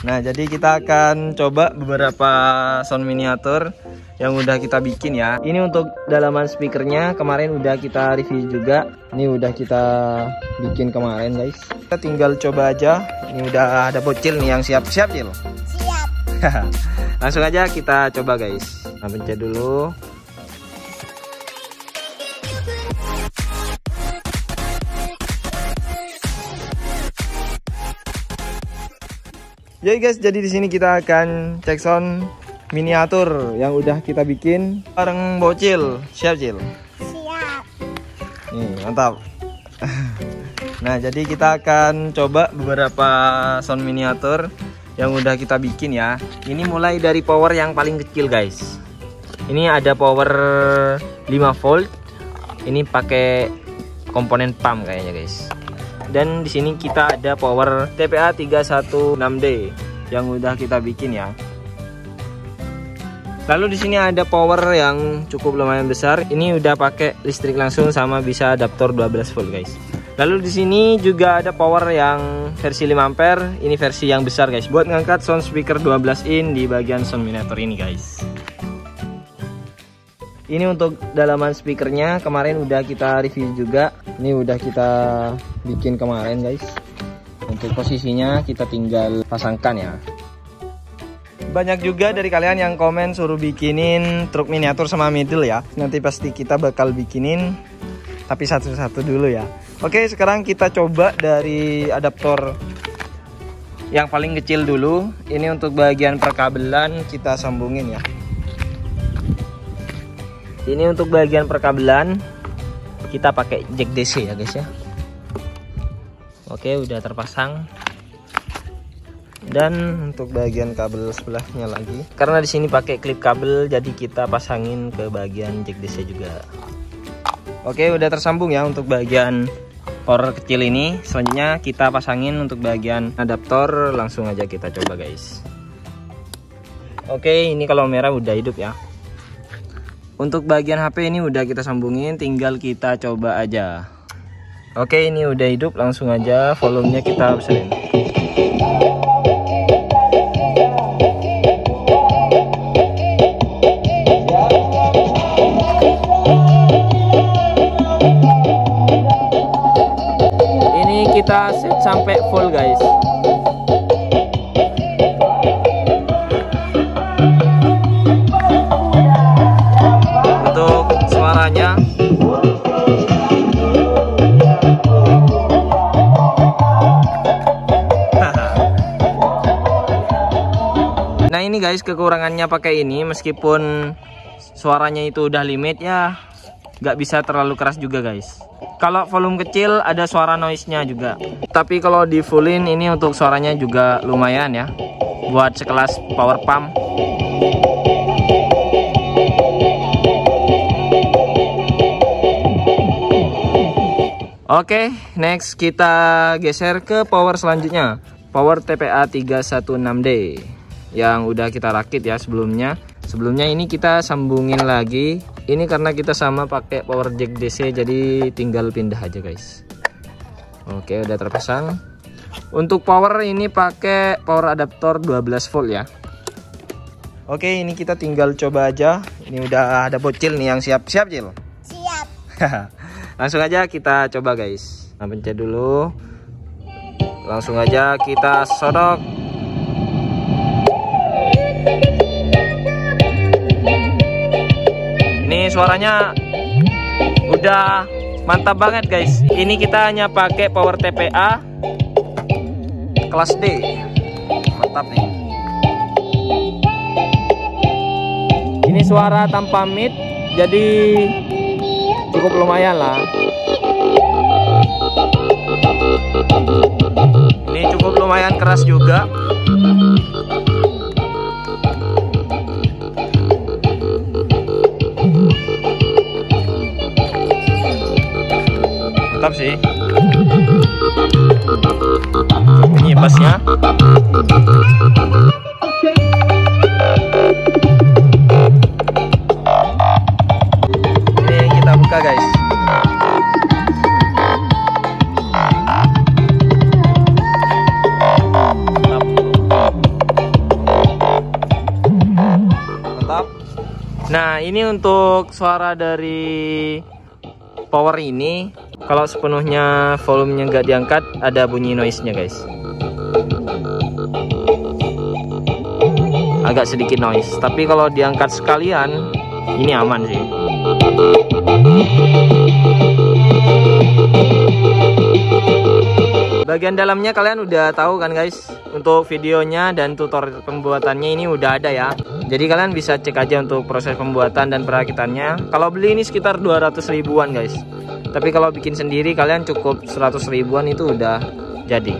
Nah, jadi kita akan coba beberapa sound miniatur yang udah kita bikin ya. Ini untuk dalaman speakernya kemarin udah kita review juga. Ini udah kita bikin kemarin guys. Kita tinggal coba aja. Ini udah ada bocil nih yang siap-siap Cil. Siap. Langsung aja kita coba guys. Nah, pencet dulu. Jadi guys, jadi di sini kita akan cek sound miniatur yang udah kita bikin bareng bocil. Siap Cil? Siap. Nih, mantap. Nah, jadi kita akan coba beberapa sound miniatur yang udah kita bikin ya. Ini mulai dari power yang paling kecil guys. Ini ada power 5 volt. Ini pakai komponen pump kayaknya guys. Dan di sini kita ada power TPA 316D yang udah kita bikin ya. Lalu di sini ada power yang cukup lumayan besar. Ini udah pakai listrik langsung sama bisa adaptor 12 volt guys. Lalu di sini juga ada power yang versi 5 ampere. Ini versi yang besar guys, buat ngangkat sound speaker 12 in di bagian sound miniatur ini guys. Ini untuk dalaman speakernya kemarin udah kita review juga. Ini udah kita bikin kemarin guys. Untuk posisinya kita tinggal pasangkan ya. Banyak juga dari kalian yang komen suruh bikinin truk miniatur sama middle ya. Nanti pasti kita bakal bikinin, tapi satu-satu dulu ya. Oke, sekarang kita coba dari adaptor yang paling kecil dulu. Ini untuk bagian perkabelan kita sambungin ya. Ini untuk bagian perkabelan kita pakai jack DC ya guys ya. Oke, udah terpasang. Dan untuk bagian kabel sebelahnya lagi, karena di sini pakai klip kabel, jadi kita pasangin ke bagian jack DC juga. Oke, udah tersambung ya untuk bagian power kecil ini. Selanjutnya kita pasangin untuk bagian adaptor. Langsung aja kita coba guys. Oke, ini kalau merah udah hidup ya. Untuk bagian HP ini udah kita sambungin, tinggal kita coba aja. Oke, ini udah hidup, langsung aja volumenya kita besarin. Ini kita set sampai full guys. Suaranya nah ini guys, kekurangannya pakai ini, meskipun suaranya itu udah limit ya, nggak bisa terlalu keras juga guys. Kalau volume kecil ada suara noise-nya juga, tapi kalau di fullin ini untuk suaranya juga lumayan ya, buat sekelas power pump. Oke, next kita geser ke power selanjutnya. Power TPA 316D yang udah kita rakit ya sebelumnya. Sebelumnya ini kita sambungin lagi. Ini karena kita sama pakai power jack DC, jadi tinggal pindah aja guys. Oke, udah terpasang. Untuk power ini pakai power adaptor 12 volt ya. Oke, ini kita tinggal coba aja. Ini udah ada bocil nih yang siap-siap Cil. Siap. Langsung aja kita coba guys. Nah, pencet dulu. Langsung aja kita sodok. Ini suaranya udah mantap banget guys. Ini kita hanya pakai power TPA kelas D. Mantap nih. Ini suara tanpa mid, jadi cukup lumayan lah. Ini cukup lumayan keras juga. Mantap sih. Bunyi bassnya. Ini kita buka guys. Mantap. Nah, ini untuk suara dari power ini. Kalau sepenuhnya volumenya nggak diangkat, ada bunyi noise-nya guys. Agak sedikit noise. Tapi kalau diangkat sekalian, ini aman sih. Bagian dalamnya kalian udah tahu kan guys. Untuk videonya dan tutorial pembuatannya ini udah ada ya. Jadi kalian bisa cek aja untuk proses pembuatan dan perakitannya. Kalau beli ini sekitar 200 ribuan guys. Tapi kalau bikin sendiri kalian cukup 100 ribuan itu udah jadi.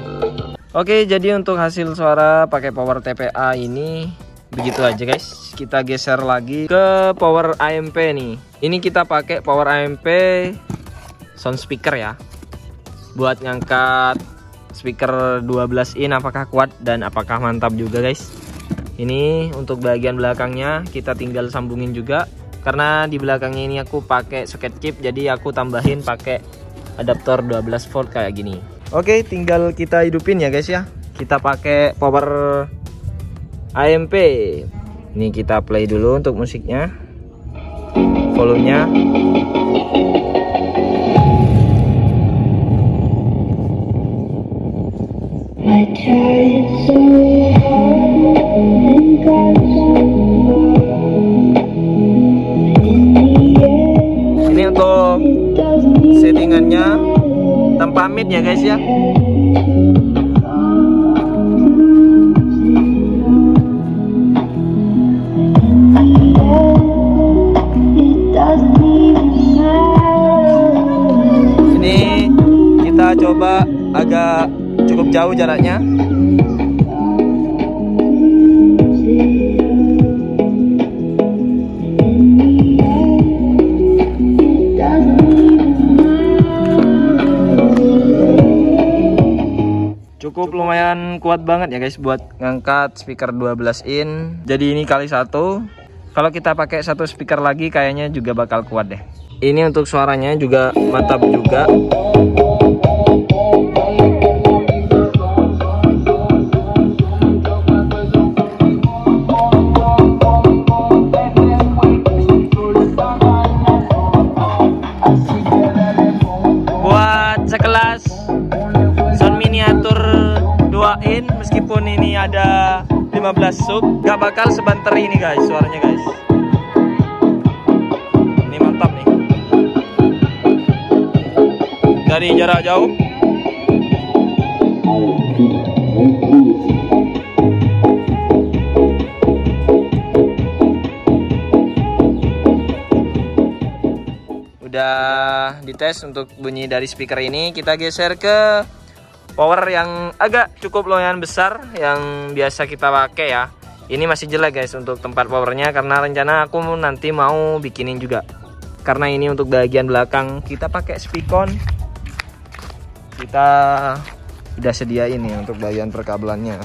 Oke, jadi untuk hasil suara pakai power TPA ini begitu aja guys. Kita geser lagi ke power AMP nih. Ini kita pakai power AMP sound speaker ya. Buat ngangkat speaker 12 in apakah kuat dan apakah mantap juga guys. Ini untuk bagian belakangnya kita tinggal sambungin juga. Karena di belakangnya ini aku pakai soket chip, jadi aku tambahin pakai adaptor 12 volt kayak gini. Oke, tinggal kita hidupin ya guys ya. Kita pakai power AMP. Ini kita play dulu untuk musiknya. Volumenya. I tried so hard and got so far. In the end, Ini untuk it doesn't even settingannya tanpa mid ya guys ya. it doesn't even matter. Ini kita coba agak cukup jauh jaraknya. Cukup lumayan kuat banget ya guys buat ngangkat speaker 12 in. Jadi ini kali satu. Kalau kita pakai satu speaker lagi kayaknya juga bakal kuat deh. Ini untuk suaranya juga mantap juga. Buat sekelas sound miniatur 2 in, meskipun ini ada 15 sub, gak bakal sebanter ini guys suaranya guys. Ini mantap nih. Dari jarak jauh. Udah dites untuk bunyi dari speaker ini. Kita geser ke power yang agak cukup lumayan besar yang biasa kita pakai ya. Ini masih jelek guys untuk tempat powernya, karena rencana aku nanti mau bikinin juga. Karena ini untuk bagian belakang kita pakai Spicon. Kita udah sediain nih untuk bagian perkabelannya.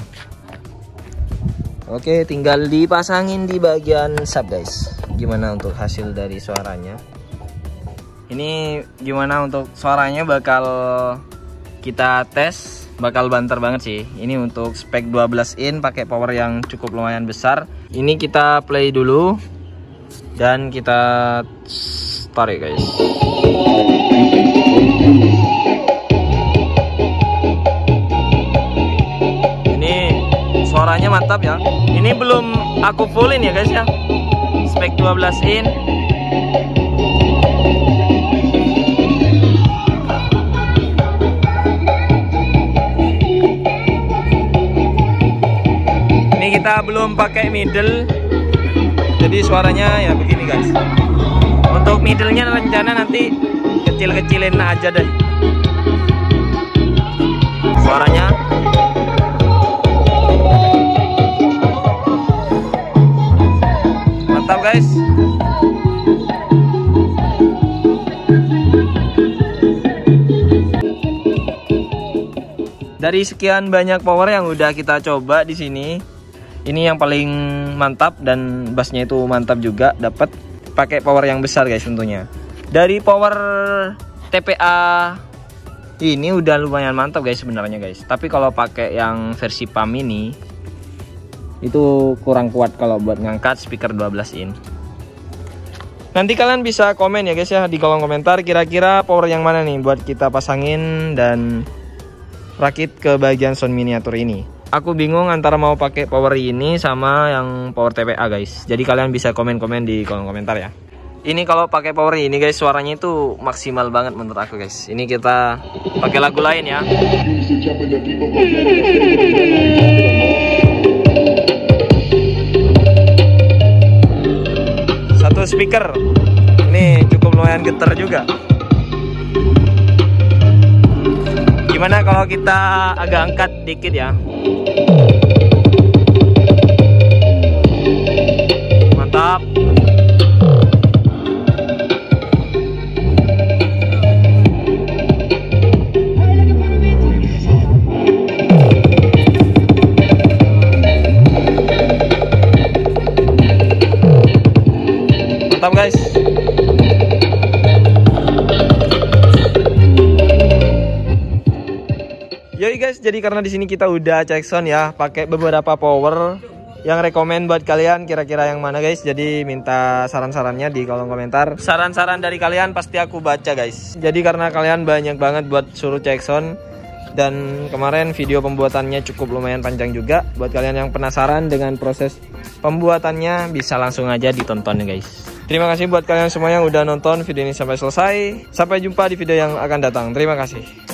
Oke, tinggal dipasangin di bagian sub guys. Gimana untuk hasil dari suaranya? Ini gimana untuk suaranya bakal kita tes, bakal banter banget sih. Ini untuk spek 12 in pakai power yang cukup lumayan besar. Ini kita play dulu dan kita tarik guys. Ini suaranya mantap ya. Ini belum aku fullin ya guys ya. Spek 12 in. Kita belum pakai middle, jadi suaranya ya begini guys. Untuk middle-nya rencana nanti kecil-kecilin aja deh suaranya. Mantap guys. Dari sekian banyak power yang udah kita coba di sini, ini yang paling mantap dan bassnya itu mantap juga, dapat pakai power yang besar guys tentunya. Dari power TPA ini udah lumayan mantap guys sebenarnya guys. Tapi kalau pakai yang versi PAM ini itu kurang kuat kalau buat ngangkat speaker 12 in. Nanti kalian bisa komen ya guys ya di kolom komentar kira-kira power yang mana nih buat kita pasangin dan rakit ke bagian sound miniatur ini. Aku bingung antara mau pakai power ini sama yang power TPA guys. Jadi kalian bisa komen-komen di kolom komentar ya. Ini kalau pakai power ini guys suaranya itu maksimal banget menurut aku guys. Ini kita pakai lagu lain ya. Satu speaker. Ini cukup lumayan getar juga. Gimana kalau kita agak angkat dikit ya? Mantap. Mantap guys. Yoi guys, jadi karena di sini kita udah cek sound ya, pakai beberapa power yang rekomend buat kalian kira-kira yang mana guys. Jadi minta saran-sarannya di kolom komentar. Saran-saran dari kalian pasti aku baca guys. Jadi karena kalian banyak banget buat suruh cek sound dan kemarin video pembuatannya cukup lumayan panjang juga. Buat kalian yang penasaran dengan proses pembuatannya bisa langsung aja ditonton ya guys. Terima kasih buat kalian semua yang udah nonton video ini sampai selesai. Sampai jumpa di video yang akan datang. Terima kasih.